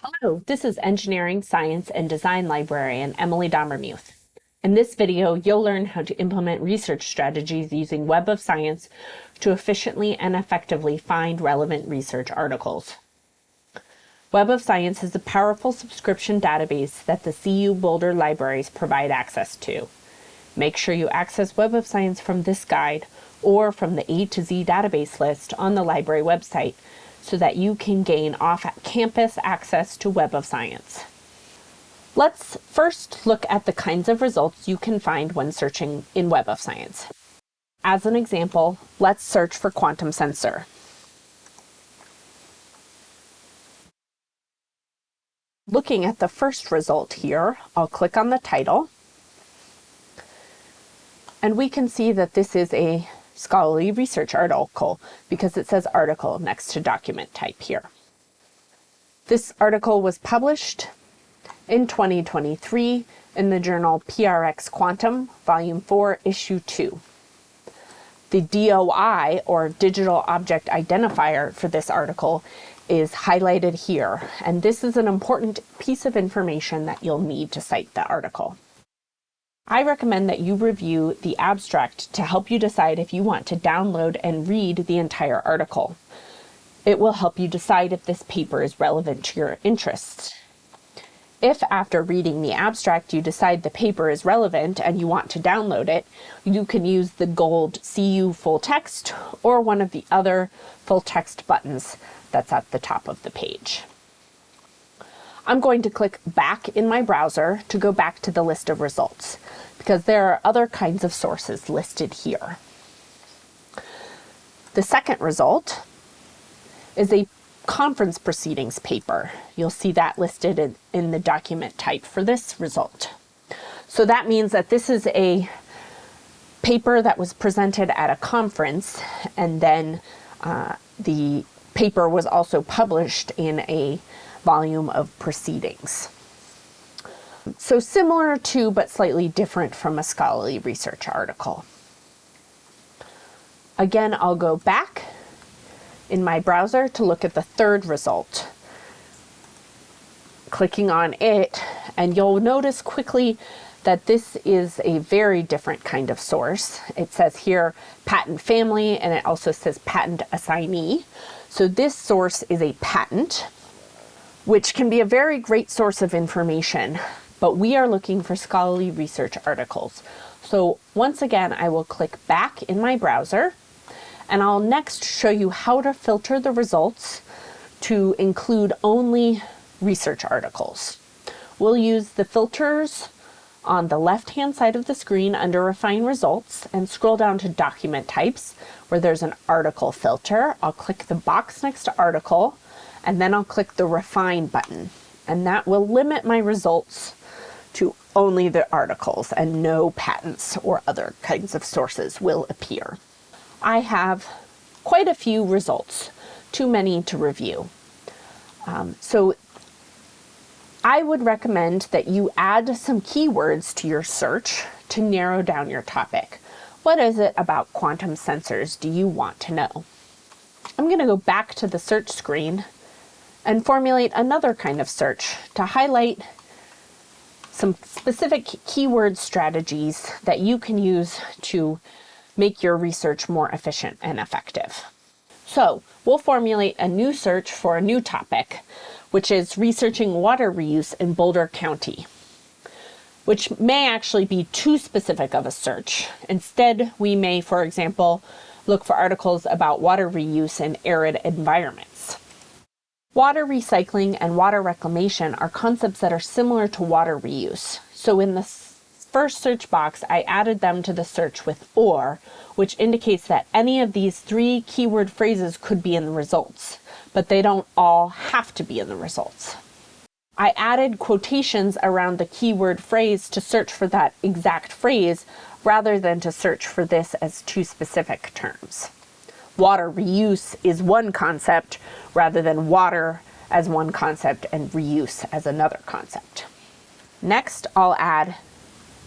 Hello, this is Engineering, Science, and Design Librarian Emily Dommermuth. In this video, you'll learn how to implement research strategies using Web of Science to efficiently and effectively find relevant research articles. Web of Science is a powerful subscription database that the CU Boulder libraries provide access to. Make sure you access Web of Science from this guide or from the A to Z database list on the library website, so that you can gain off-campus access to Web of Science. Let's first look at the kinds of results you can find when searching in Web of Science. As an example, let's search for quantum sensor. Looking at the first result here, I'll click on the title, and we can see that this is a scholarly research article because it says article next to document type here. This article was published in 2023 in the journal PRX Quantum, Volume 4, Issue 2. The DOI, or Digital Object Identifier, for this article is highlighted here, and this is an important piece of information that you'll need to cite the article. I recommend that you review the abstract to help you decide if you want to download and read the entire article. It will help you decide if this paper is relevant to your interests. If after reading the abstract you decide the paper is relevant and you want to download it, you can use the gold CU full text or one of the other full text buttons that's at the top of the page. I'm going to click back in my browser to go back to the list of results, because there are other kinds of sources listed here. The second result is a conference proceedings paper. You'll see that listed in the document type for this result. So that means that this is a paper that was presented at a conference, and then the paper was also published in a volume of proceedings. So similar to, but slightly different from, a scholarly research article. Again, I'll go back in my browser to look at the third result. Clicking on it, and you'll notice quickly that this is a very different kind of source. It says here patent family, and it also says patent assignee. So this source is a patent, which can be a very great source of information, but we are looking for scholarly research articles. So once again, I will click back in my browser, and I'll next show you how to filter the results to include only research articles. We'll use the filters on the left-hand side of the screen under Refine Results and scroll down to Document Types, where there's an article filter. I'll click the box next to article, and then I'll click the Refine button, and that will limit my results to only the articles, and no patents or other kinds of sources will appear. I have quite a few results, too many to review. So I would recommend that you add some keywords to your search to narrow down your topic. What is it about quantum sensors do you want to know? I'm going to go back to the search screen and formulate another kind of search to highlight some specific keyword strategies that you can use to make your research more efficient and effective. So we'll formulate a new search for a new topic, which is researching water reuse in Boulder County, which may actually be too specific of a search. Instead, we may, for example, look for articles about water reuse in arid environments. Water recycling and water reclamation are concepts that are similar to water reuse. So in the first search box, I added them to the search with or, which indicates that any of these three keyword phrases could be in the results, but they don't all have to be in the results. I added quotations around the keyword phrase to search for that exact phrase rather than to search for this as two specific terms. Water reuse is one concept rather than water as one concept and reuse as another concept. Next, I'll add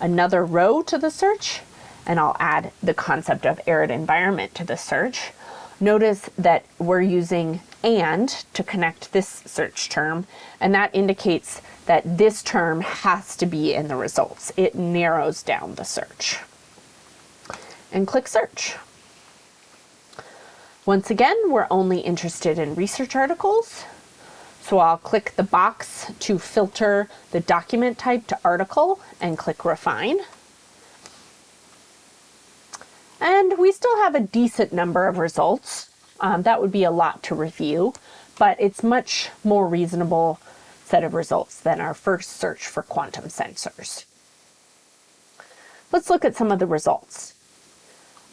another row to the search, and I'll add the concept of arid environment to the search. Notice that we're using and to connect this search term, and that indicates that this term has to be in the results. It narrows down the search. And click search. Once again, we're only interested in research articles. So I'll click the box to filter the document type to article and click refine. And we still have a decent number of results. That would be a lot to review, but it's much more reasonable set of results than our first search for quantum sensors. Let's look at some of the results.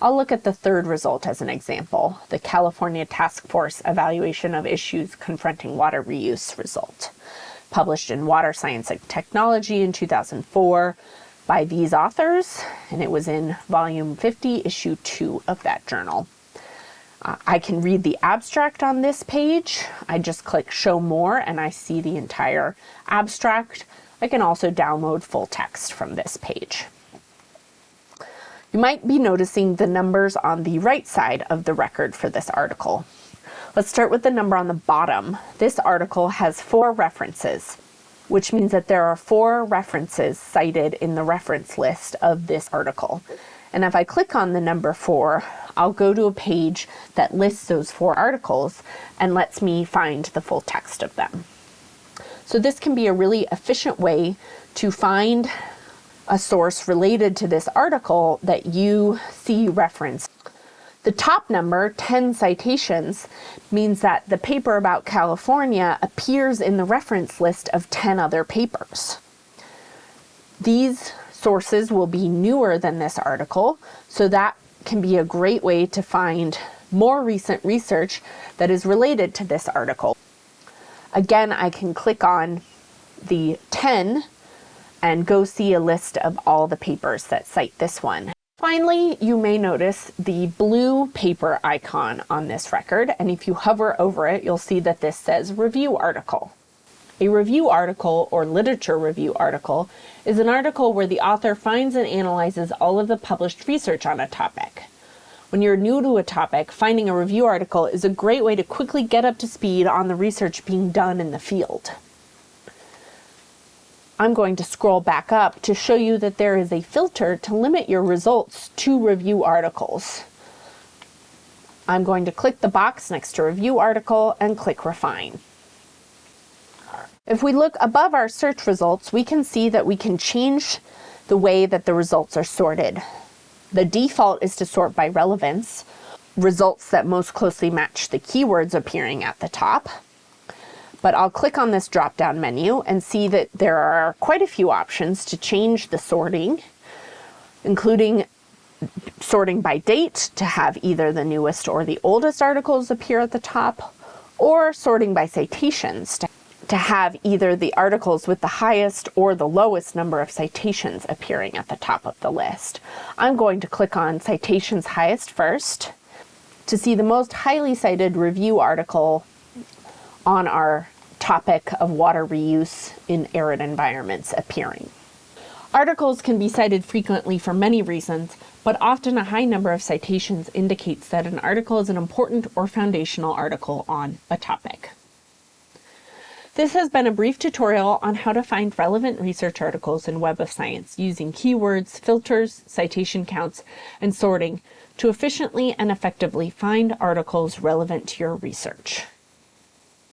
I'll look at the third result as an example, the California Task Force Evaluation of Issues Confronting Water Reuse result, published in Water Science and Technology in 2004 by these authors, and it was in volume 50, issue 2 of that journal. I can read the abstract on this page. I just click show more and I see the entire abstract. I can also download full text from this page. You might be noticing the numbers on the right side of the record for this article. Let's start with the number on the bottom. This article has 4 references, which means that there are 4 references cited in the reference list of this article. And if I click on the number 4, I'll go to a page that lists those 4 articles and lets me find the full text of them. So this can be a really efficient way to find a source related to this article that you see referenced. The top number, 10 citations, means that the paper about California appears in the reference list of 10 other papers. These sources will be newer than this article, so that can be a great way to find more recent research that is related to this article. Again, I can click on the 10 and go see a list of all the papers that cite this one. Finally, you may notice the blue paper icon on this record, and if you hover over it, you'll see that this says review article. A review article, or literature review article, is an article where the author finds and analyzes all of the published research on a topic. When you're new to a topic, finding a review article is a great way to quickly get up to speed on the research being done in the field. I'm going to scroll back up to show you that there is a filter to limit your results to review articles. I'm going to click the box next to review article and click refine. If we look above our search results, we can see that we can change the way that the results are sorted. The default is to sort by relevance, results that most closely match the keywords appearing at the top. But I'll click on this drop-down menu and see that there are quite a few options to change the sorting, including sorting by date to have either the newest or the oldest articles appear at the top, or sorting by citations to have either the articles with the highest or the lowest number of citations appearing at the top of the list. I'm going to click on citations highest first to see the most highly cited review article on our topic of water reuse in arid environments appearing. Articles can be cited frequently for many reasons, but often a high number of citations indicates that an article is an important or foundational article on a topic. This has been a brief tutorial on how to find relevant research articles in Web of Science using keywords, filters, citation counts, and sorting to efficiently and effectively find articles relevant to your research.